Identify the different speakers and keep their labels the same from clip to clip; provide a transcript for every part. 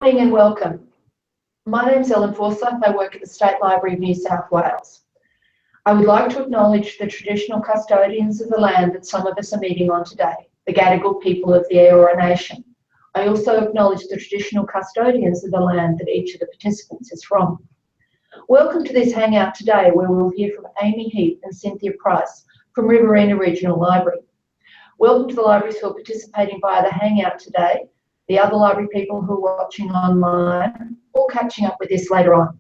Speaker 1: Morning and welcome. My name's Ellen Forsyth. I work at the State Library of New South Wales. I would like to acknowledge the traditional custodians of the land that some of us are meeting on today, the Gadigal people of the Eora Nation. I also acknowledge the traditional custodians of the land that each of the participants is from. Welcome to this hangout today, where we'll hear from Amy Heath and Cynthia Price from Riverina Regional Library. Welcome to the libraries who are participating via the hangout today, the other library people who are watching online or catching up with this later on.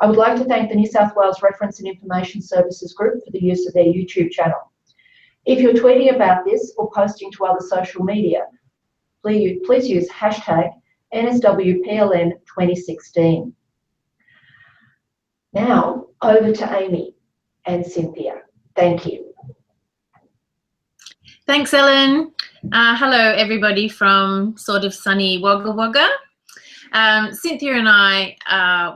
Speaker 1: I would like to thank the New South Wales Reference and Information Services Group for the use of their YouTube channel. If you're tweeting about this or posting to other social media, please use hashtag NSWPLN2016. Now, over to Amy and Cynthia. Thank you.
Speaker 2: Thanks, Ellen. Hello, everybody from sort of sunny Wagga Wagga. Cynthia and I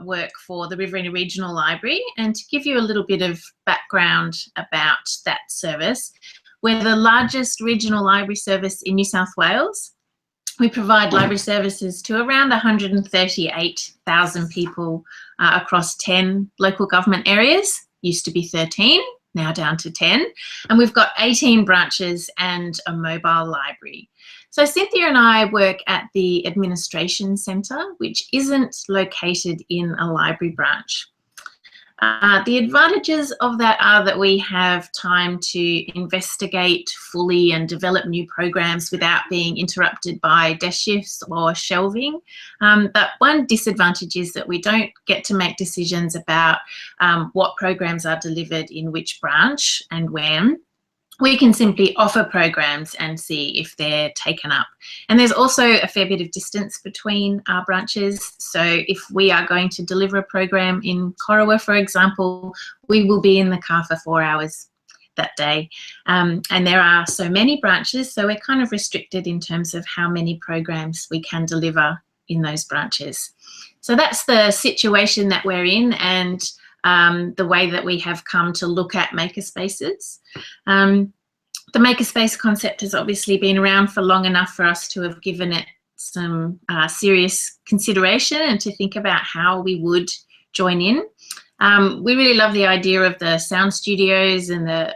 Speaker 2: work for the Riverina Regional Library, and to give you a little bit of background about that service, we're the largest regional library service in New South Wales. We provide library services to around 138,000 people across 10 local government areas, used to be 13. Now down to 10, and we've got 18 branches and a mobile library. So Cynthia and I work at the administration centre, which isn't located in a library branch. The advantages of that are that we have time to investigate fully and develop new programs without being interrupted by desk shifts or shelving. But one disadvantage is that we don't get to make decisions about what programs are delivered in which branch and when. We can simply offer programs and see if they're taken up. And there's also a fair bit of distance between our branches. So if we are going to deliver a program in Corowa, for example, we will be in the car for 4 hours that day. And there are so many branches, so we're kind of restricted in terms of how many programs we can deliver in those branches. So that's the situation that we're in, and the way that we have come to look at makerspaces. The makerspace concept has obviously been around for long enough for us to have given it some serious consideration and to think about how we would join in. We really love the idea of the sound studios and the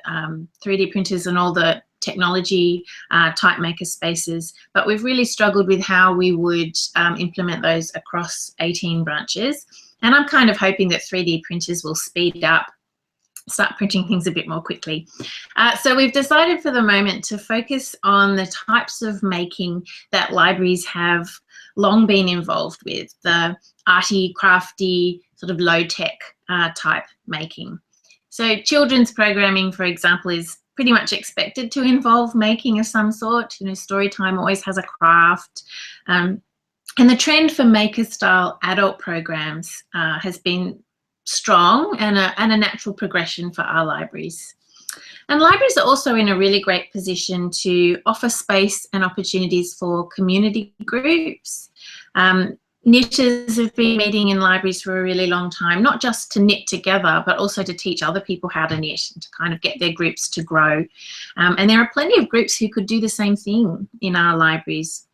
Speaker 2: 3D printers and all the technology type makerspaces, but we've really struggled with how we would implement those across 18 branches. And I'm kind of hoping that 3D printers will speed up, start printing things a bit more quickly. So we've decided for the moment to focus on the types of making that libraries have long been involved with, the arty, crafty, sort of low-tech type making. So children's programming, for example, is pretty much expected to involve making of some sort. You know, story time always has a craft. And the trend for maker-style adult programs has been strong and a natural progression for our libraries. And libraries are also in a really great position to offer space and opportunities for community groups. Knitters have been meeting in libraries for a really long time, not just to knit together, but also to teach other people how to knit and to kind of get their groups to grow. And there are plenty of groups who could do the same thing in our libraries.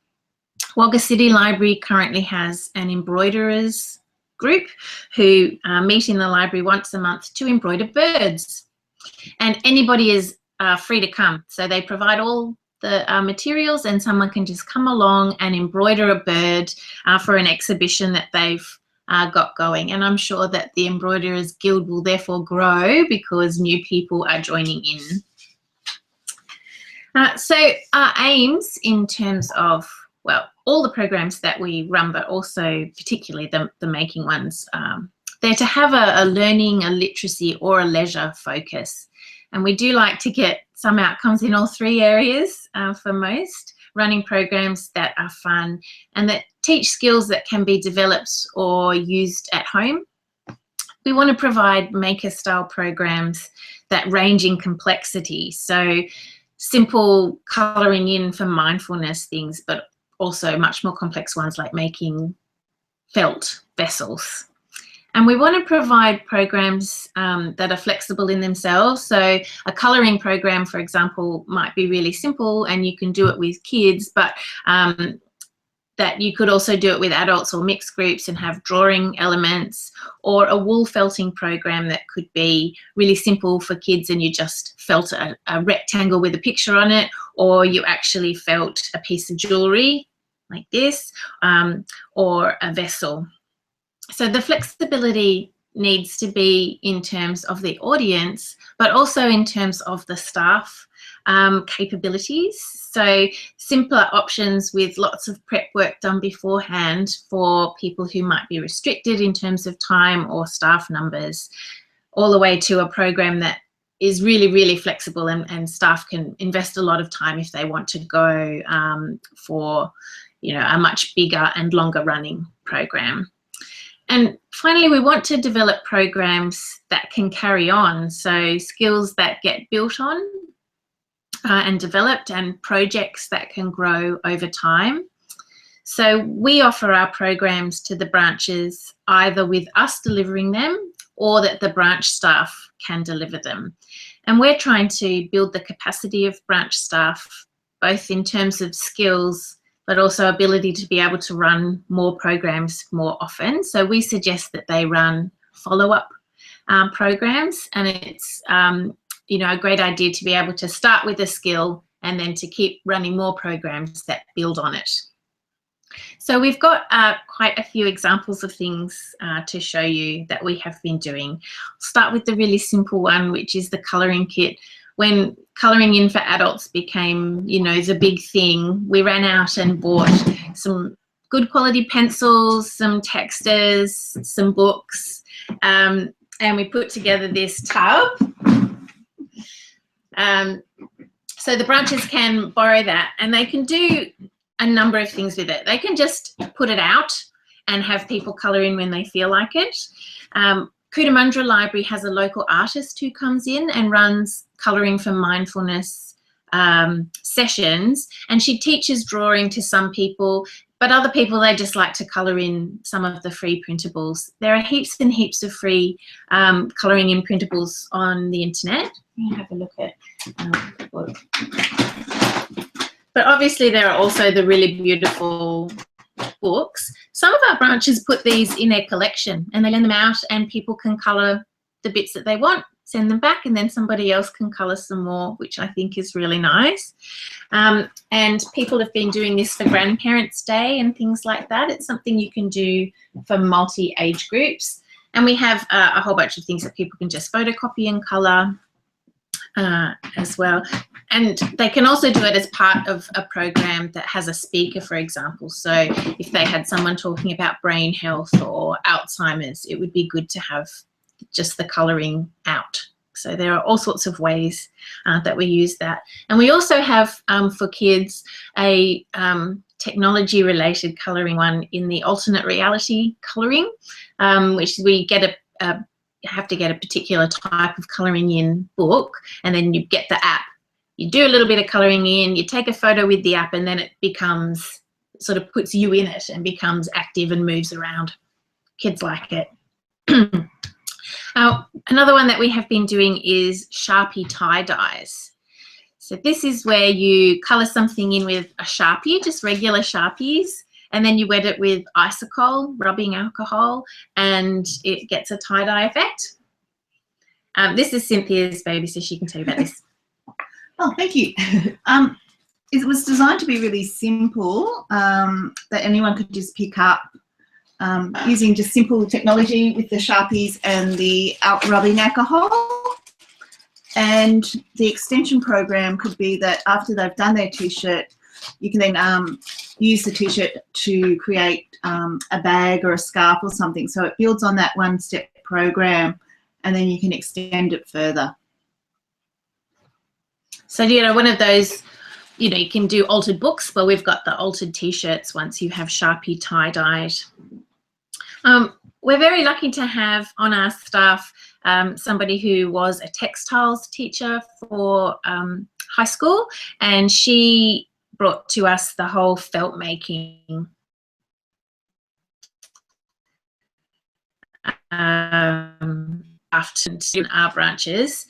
Speaker 2: Wagga City Library currently has an embroiderers group who meet in the library once a month to embroider birds. And anybody is free to come. So they provide all the materials, and someone can just come along and embroider a bird for an exhibition that they've got going. And I'm sure that the Embroiderers Guild will therefore grow because new people are joining in. So our aims in terms of, well, all the programs that we run, but also particularly the making ones, they're to have a learning, a literacy or a leisure focus. And we do like to get some outcomes in all three areas for most, running programs that are fun and that teach skills that can be developed or used at home. We want to provide maker style programs that range in complexity. So simple colouring in for mindfulness things, but also much more complex ones like making felt vessels. And we want to provide programs that are flexible in themselves. So a colouring program, for example, might be really simple and you can do it with kids, but that you could also do it with adults or mixed groups and have drawing elements, or a wool felting program that could be really simple for kids and you just felt a rectangle with a picture on it, or you actually felt a piece of jewellery like this, or a vessel. So the flexibility needs to be in terms of the audience, but also in terms of the staff capabilities. So simpler options with lots of prep work done beforehand for people who might be restricted in terms of time or staff numbers, all the way to a program that is really, really flexible, and staff can invest a lot of time if they want to go for, you know, a much bigger and longer running program. And finally, we want to develop programs that can carry on, so skills that get built on and developed, and projects that can grow over time. So we offer our programs to the branches either with us delivering them or that the branch staff can deliver them. And we're trying to build the capacity of branch staff, both in terms of skills but also ability to be able to run more programs more often. So we suggest that they run follow-up programs, and it's you know, a great idea to be able to start with a skill and then to keep running more programs that build on it. So we've got quite a few examples of things to show you that we have been doing. I'll start with the really simple one, which is the colouring kit. When colouring in for adults became, you know, the big thing, we ran out and bought some good quality pencils, some texters, some books, and we put together this tub. So the branches can borrow that, and they can do a number of things with it. They can just put it out and have people colour in when they feel like it. Cootamundra Library has a local artist who comes in and runs colouring for mindfulness sessions, and she teaches drawing to some people, but other people, they just like to colour in some of the free printables. There are heaps and heaps of free colouring in printables on the internet. You have a look at the book. But obviously there are also the really beautiful books. Some of our branches put these in their collection and they lend them out, and people can colour the bits that they want, send them back, and then somebody else can colour some more, which I think is really nice. And people have been doing this for Grandparents' Day and things like that. It's something you can do for multi-age groups. And we have a whole bunch of things that people can just photocopy and colour as well. And they can also do it as part of a program that has a speaker, for example. So if they had someone talking about brain health or Alzheimer's, it would be good to have just the colouring out. So there are all sorts of ways that we use that. And we also have for kids a technology-related colouring one in the alternate reality colouring, which we get have to get a particular type of colouring in book, and then you get the app. You do a little bit of colouring in, you take a photo with the app, and then it becomes, sort of puts you in it and becomes active and moves around. Kids like it. Another one that we have been doing is Sharpie tie-dyes. So this is where you colour something in with a Sharpie, just regular Sharpies, and then you wet it with isocol, rubbing alcohol, and it gets a tie-dye effect. This is Cynthia's baby, so she can tell you about this.
Speaker 3: Oh, thank you. It was designed to be really simple, that anyone could just pick up using just simple technology with the Sharpies and the rubbing alcohol. And the extension program could be that after they've done their T-shirt, you can then use the T-shirt to create a bag or a scarf or something. So it builds on that one-step program, and then you can extend it further.
Speaker 2: So, you know, one of those, you know, you can do altered books. Well, we've got the altered T-shirts once you have Sharpie tie-dyed. We're very lucky to have on our staff somebody who was a textiles teacher for high school, and she brought to us the whole felt making in our branches.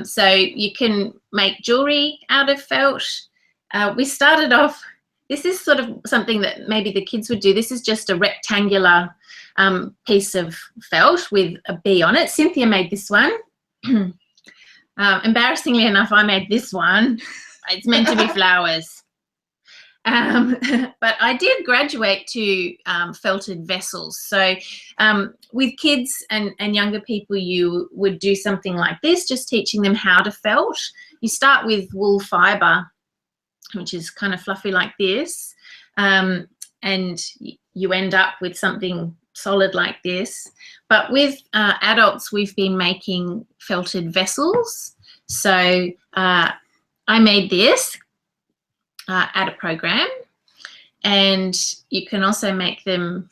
Speaker 2: So you can make jewellery out of felt. We started off this is sort of something that maybe the kids would do. This is just a rectangular piece of felt with a bee on it. Cynthia made this one. Embarrassingly enough, I made this one. It's meant to be flowers. But I did graduate to felted vessels. So with kids and younger people, you would do something like this, just teaching them how to felt. You start with wool fibre, which is kind of fluffy like this, and you end up with something solid like this. But with adults, we've been making felted vessels. So I made this at a program, and you can also make them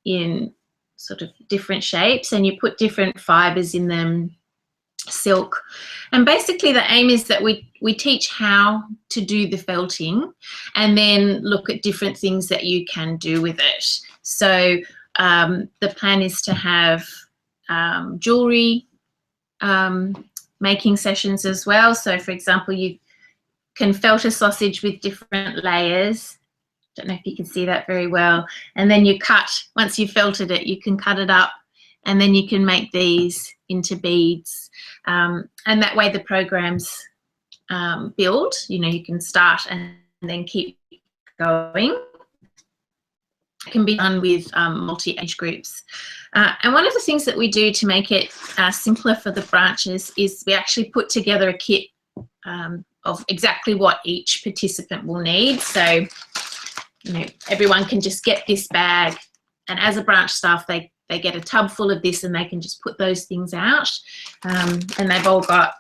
Speaker 2: in sort of different shapes, and you put different fibres in them, silk. And basically the aim is that we teach how to do the felting and then look at different things that you can do with it. So the plan is to have jewellery making sessions as well. So for example, you can felt a sausage with different layers. Don't know if you can see that very well. And then you cut, once you've felted it, you can cut it up, and then you can make these into beads. And that way the programs build. You know, you can start and then keep going. It can be done with multi-age groups. And one of the things that we do to make it simpler for the branches is we actually put together a kit of exactly what each participant will need. So, you know, everyone can just get this bag, and as a branch staff, they get a tub full of this, and they can just put those things out. And they've all got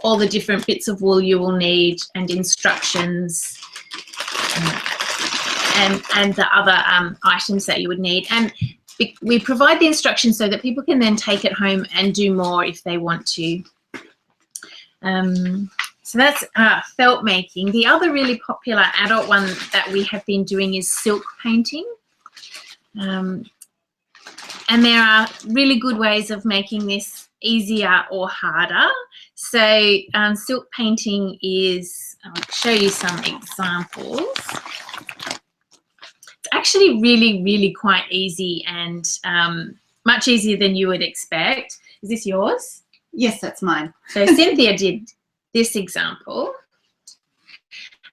Speaker 2: all the different bits of wool you will need, and instructions, and the other items that you would need. And we provide the instructions so that people can then take it home and do more if they want to. So that's felt making. The other really popular adult one that we have been doing is silk painting. And there are really good ways of making this easier or harder. So silk painting is, I'll show you some examples. It's actually really, really quite easy, and much easier than you would expect. Is this yours?
Speaker 3: Yes, that's mine.
Speaker 2: So Cynthia did this example.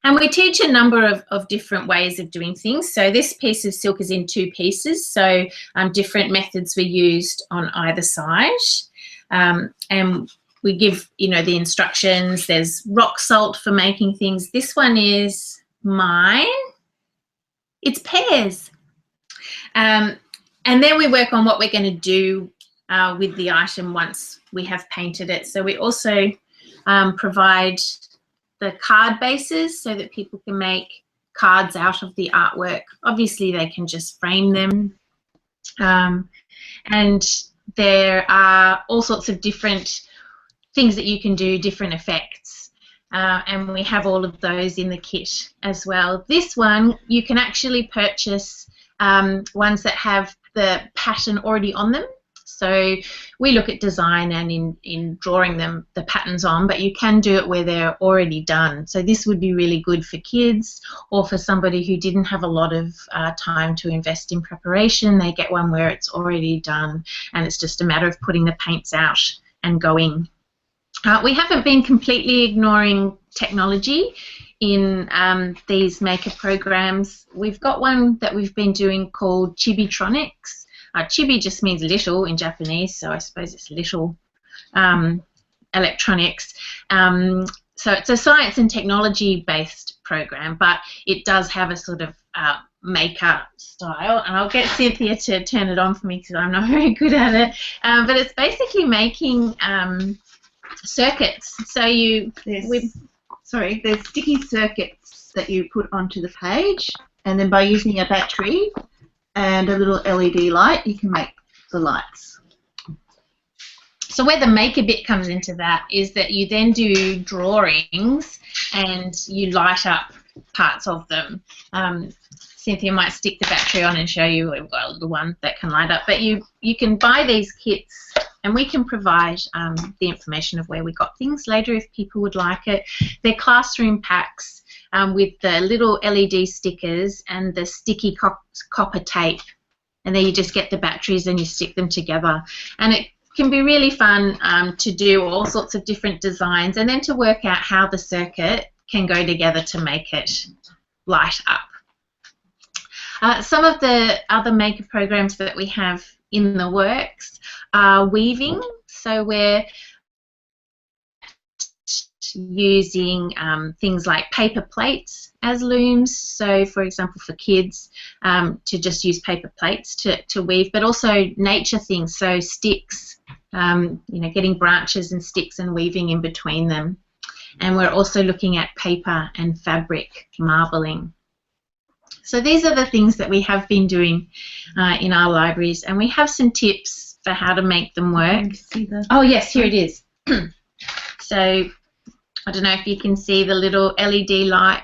Speaker 2: And we teach a number of different ways of doing things. So this piece of silk is in 2 pieces. So different methods were used on either side. And we give, you know, the instructions. There's rock salt for making things. This one is mine. It's pears. And then we work on what we're going to do with the item once we have painted it. So we also provide the card bases so that people can make cards out of the artwork. Obviously, they can just frame them. And there are all sorts of different things that you can do, different effects. And we have all of those in the kit as well. This one, you can actually purchase ones that have the pattern already on them. So we look at design and in drawing them the patterns on, but you can do it where they're already done. So this would be really good for kids, or for somebody who didn't have a lot of time to invest in preparation. They get one where it's already done, and it's just a matter of putting the paints out and going. We haven't been completely ignoring technology in these maker programs. We've got one that we've been doing called Chibitronics. Chibi just means little in Japanese, so I suppose it's little electronics. So it's a science and technology based program, but it does have a sort of maker style, and I'll get Cynthia to turn it on for me because I'm not very good at it. But it's basically making circuits. So there's sticky circuits that you put onto the page, and then by using a battery and a little LED light, you can make the lights. So where the maker bit comes into that is that you then do drawings and you light up parts of them. Cynthia might stick the battery on and show you. We've got a little one that can light up. But you can buy these kits, and we can provide the information of where we got things later if people would like it. They're classroom packs. with the little LED stickers and the sticky copper tape. And then you just get the batteries and you stick them together. And it can be really fun to do all sorts of different designs and then to work out how the circuit can go together to make it light up. Some of the other maker programs that we have in the works are weaving. So we're using things like paper plates as looms. So, for example, for kids to just use paper plates to weave, but also nature things. So sticks, you know, getting branches and sticks and weaving in between them. And we're also looking at paper and fabric marbling. So these are the things that we have been doing in our libraries, and we have some tips for how to make them work. Oh yes, here it is. So I don't know if you can see the little LED light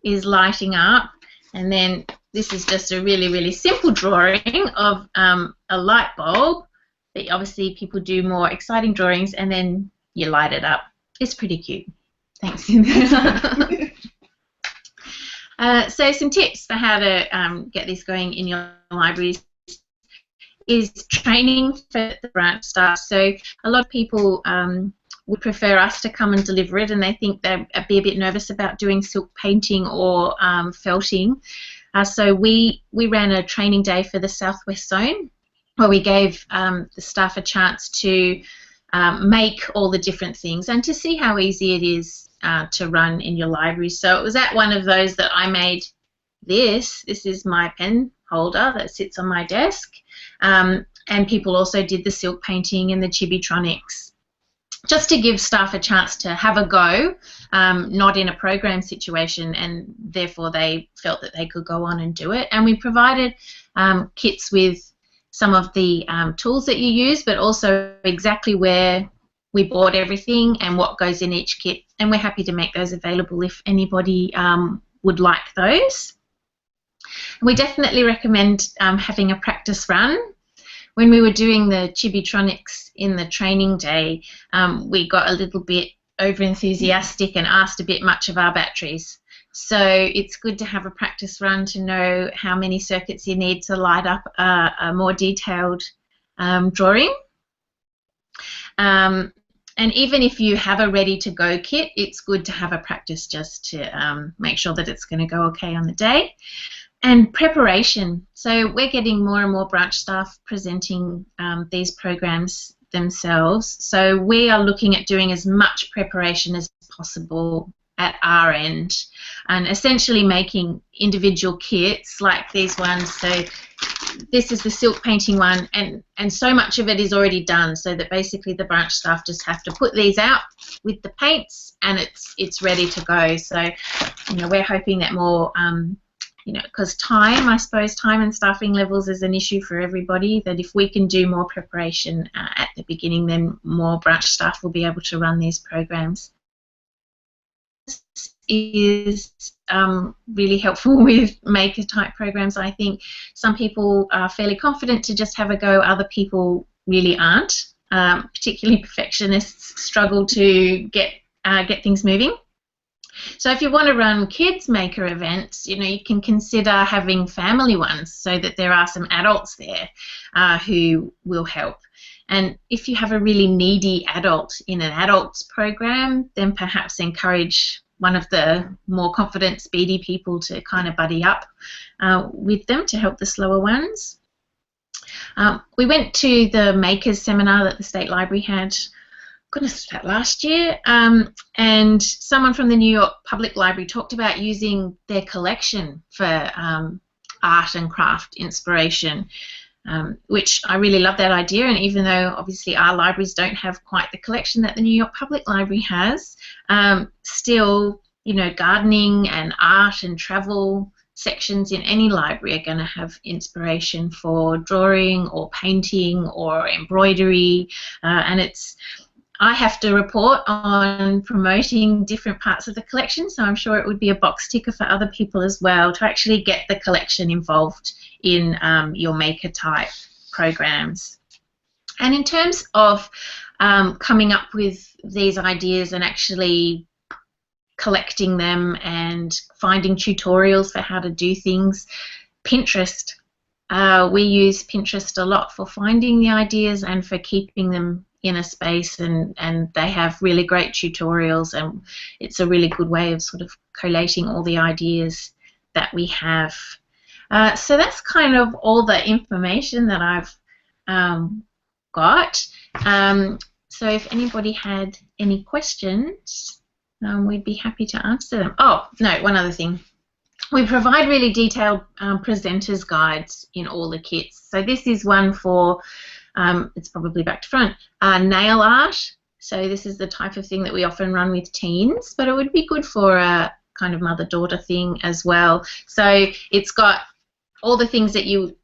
Speaker 2: is lighting up, and then this is just a really, really simple drawing of a light bulb, but obviously people do more exciting drawings and then you light it up. It's pretty cute. Thanks. So some tips for how to get this going in your libraries is training for the branch staff. So a lot of people would prefer us to come and deliver it, and they think they'd be a bit nervous about doing silk painting or felting. So we ran a training day for the Southwest Zone where we gave the staff a chance to make all the different things and to see how easy it is to run in your library. So it was at one of those that I made this. This is my pen holder that sits on my desk. And people also did the silk painting and the chibitronics, just to give staff a chance to have a go, not in a program situation, and therefore they felt that they could go on and do it. And we provided kits with some of the tools that you use, but also exactly where we bought everything and what goes in each kit, and we're happy to make those available if anybody would like those. We definitely recommend having a practice run. When we were doing the chibitronics in the training day, we got a little bit over-enthusiastic and asked a bit much of our batteries. So it's good to have a practice run to know how many circuits you need to light up a more detailed drawing. And even if you have a ready-to-go kit, it's good to have a practice just to make sure that it's going to go okay on the day. And preparation. So we're getting more and more branch staff presenting these programs themselves. So we are looking at doing as much preparation as possible at our end and essentially making individual kits like these ones. So this is the silk painting one, and so much of it is already done, so that basically the branch staff just have to put these out with the paints and it's ready to go. So, you know, we're hoping that more you know, because time, I suppose, time and staffing levels is an issue for everybody, that if we can do more preparation at the beginning, then more branch staff will be able to run these programs. This is really helpful with maker type programs. I think some people are fairly confident to just have a go, other people really aren't. Particularly perfectionists struggle to get things moving. So if you want to run kids maker events, you know, you can consider having family ones so that there are some adults there who will help. And if you have a really needy adult in an adults program, then perhaps encourage one of the more confident, speedy people to kind of buddy up with them to help the slower ones. We went to the Makers seminar that the State Library had, goodness, that last year, and someone from the New York Public Library talked about using their collection for art and craft inspiration, which I really love that idea. And even though obviously our libraries don't have quite the collection that the New York Public Library has, still, you know, gardening and art and travel sections in any library are going to have inspiration for drawing or painting or embroidery, and I have to report on promoting different parts of the collection, so I'm sure it would be a box ticker for other people as well to actually get the collection involved in your maker type programs. And in terms of coming up with these ideas and actually collecting them and finding tutorials for how to do things. Pinterest. We use Pinterest a lot for finding the ideas and for keeping them in a space, and they have really great tutorials, and it's a really good way of sort of collating all the ideas that we have. So that's kind of all the information that I've got. So if anybody had any questions, we'd be happy to answer them. Oh, no, one other thing. We provide really detailed presenters guides in all the kits. So this is one for, it's probably back to front, nail art. So this is the type of thing that we often run with teens, but it would be good for a kind of mother-daughter thing as well. So it's got all the things that you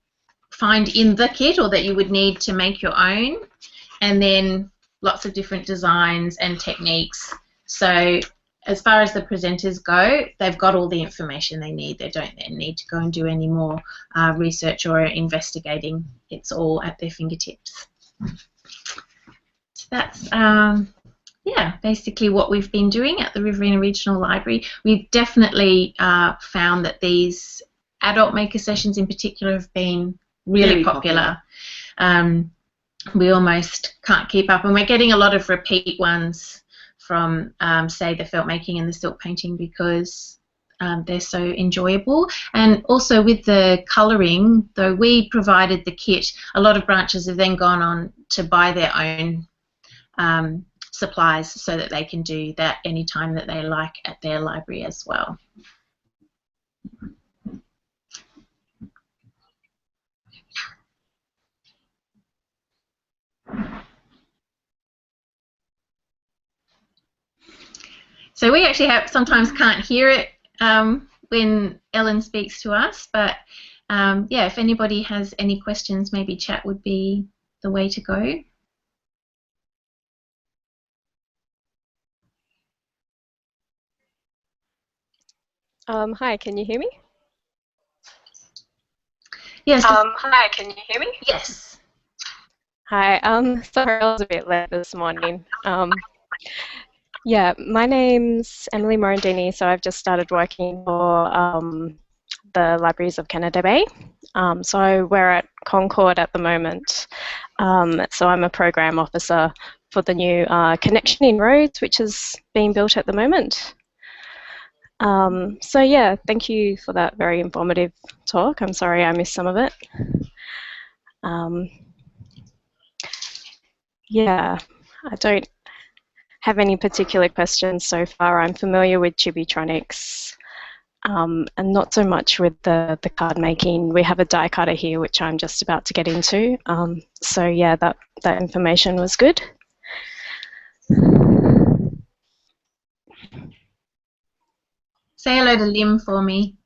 Speaker 2: find in the kit or that you would need to make your own, and then lots of different designs and techniques. So as far as the presenters go, they've got all the information they need. They don't then need to go and do any more research or investigating. It's all at their fingertips. So that's, yeah, basically what we've been doing at the Riverina Regional Library. We've definitely found that these adult maker sessions in particular have been really popular. We almost can't keep up, and we're getting a lot of repeat ones from, say, the felt making and the silk painting, because they're so enjoyable. And also with the colouring, though we provided the kit, a lot of branches have then gone on to buy their own supplies so that they can do that anytime that they like at their library as well. So we actually sometimes can't hear it when Ellen speaks to us, but yeah, if anybody has any questions, maybe chat would be the way to go.
Speaker 4: Hi, can you hear me?
Speaker 2: Yes.
Speaker 4: Hi, can you hear me?
Speaker 2: Yes.
Speaker 4: Hi, sorry I was a bit late this morning. Yeah, my name's Emily Morandini, so I've just started working for the Libraries of Canada Bay. So we're at Concord at the moment. So I'm a program officer for the new connection in roads, which is being built at the moment. So yeah, thank you for that very informative talk. I'm sorry I missed some of it. Yeah, I don't have any particular questions so far. I'm familiar with Chibitronics and not so much with the card making. We have a die cutter here, which I'm just about to get into. So yeah, that information was good.
Speaker 2: Say hello to Lim for me.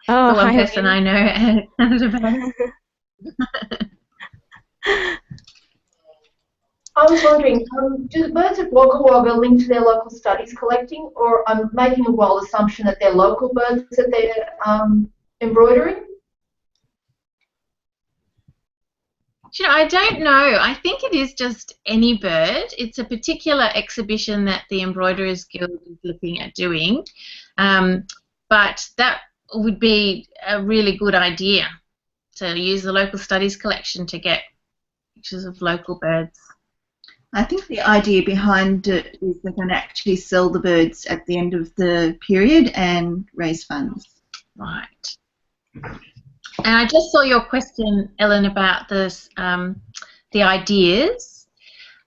Speaker 4: Oh,
Speaker 2: the one
Speaker 4: hi,
Speaker 2: person
Speaker 4: Lim.
Speaker 2: I know at Canada Bay.
Speaker 1: I was wondering, do the birds of Wagga Wagga link to their local studies collecting, or I'm making a wild assumption that they're local birds that they're embroidering?
Speaker 2: You know, I don't know. I think it is just any bird. It's a particular exhibition that the Embroiderers Guild is looking at doing, but that would be a really good idea, to use the local studies collection to get pictures of local birds.
Speaker 3: I think the idea behind it is they're going to actually sell the birds at the end of the period and raise funds.
Speaker 2: Right. And I just saw your question, Ellen, about this, the ideas.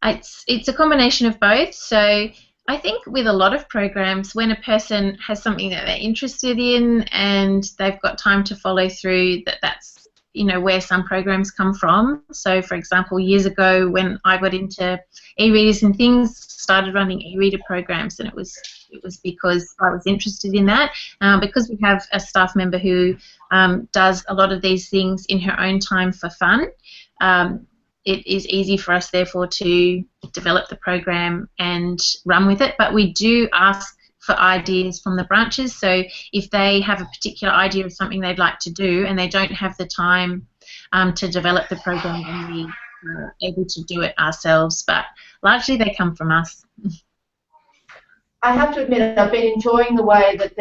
Speaker 2: It's a combination of both. So I think with a lot of programs, when a person has something that they're interested in and they've got time to follow through, that's, you know, where some programs come from. So for example, years ago when I got into e-readers and things, started running e-reader programs, and it was because I was interested in that. Because we have a staff member who does a lot of these things in her own time for fun, it is easy for us therefore to develop the program and run with it. But we do ask for ideas from the branches. So if they have a particular idea of something they'd like to do and they don't have the time to develop the program, then we are able to do it ourselves. But largely they come from us.
Speaker 1: I have to admit I've been enjoying the way that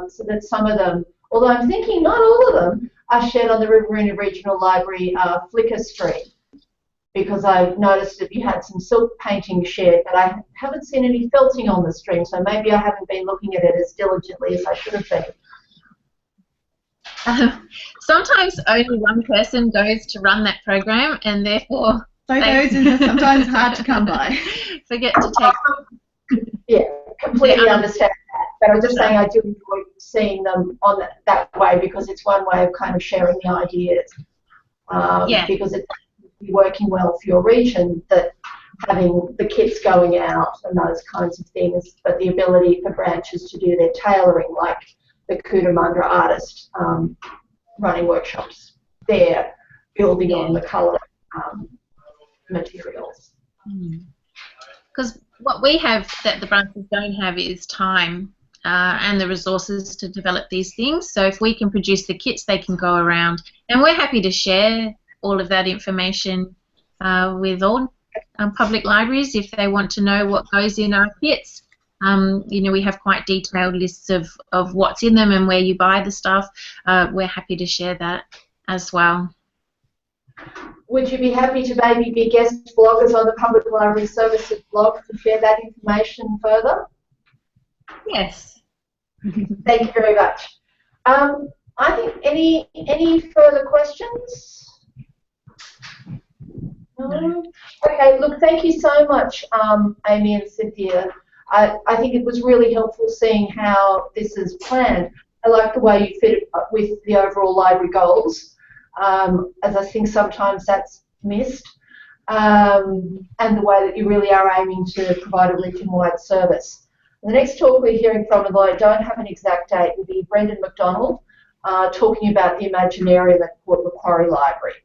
Speaker 1: so that some of them, although I'm thinking not all of them, are shared on the Riverina Regional Library Flickr stream, because I've noticed that you had some silk painting shared, but I haven't seen any felting on the stream, so maybe I haven't been looking at it as diligently as I should have been.
Speaker 2: Sometimes only one person goes to run that program, and therefore
Speaker 3: photos are sometimes hard to come by.
Speaker 2: Forget to take.
Speaker 1: Yeah, completely understand that. But I'm just saying I do enjoy seeing them on that way, because it's one way of kind of sharing the ideas. Because it's working well for your region, that having the kits going out and those kinds of things, but the ability for branches to do their tailoring, like the Cootamundra artist running workshops, they're building on the colour materials.
Speaker 2: Because what we have that the branches don't have is time and the resources to develop these things. So if we can produce the kits, they can go around, and we're happy to share all of that information with all public libraries if they want to know what goes in our kits. You know, we have quite detailed lists of what's in them and where you buy the stuff. We're happy to share that as well.
Speaker 1: Would you be happy to maybe be guest bloggers on the Public Library Services blog to share that information further?
Speaker 2: Yes.
Speaker 1: Thank you very much. I think any further questions? No? Okay, look, thank you so much, Amy and Cynthia. I think it was really helpful seeing how this is planned. I like the way you fit it with the overall library goals, as I think sometimes that's missed, and the way that you really are aiming to provide a region-wide service. The next talk we're hearing from, although I don't have an exact date, will be Brendan McDonald talking about the Imaginarium at Port Macquarie Library.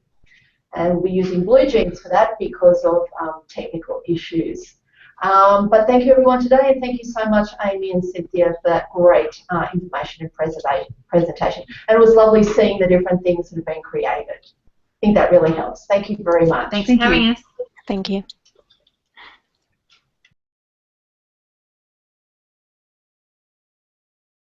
Speaker 1: And we're using blue jeans for that because of technical issues. But thank you everyone today, and thank you so much Amy and Cynthia for that great information and presentation. And it was lovely seeing the different things that have been created. I think that really helps. Thank you very much.
Speaker 2: Thanks for having us.
Speaker 4: Thank you.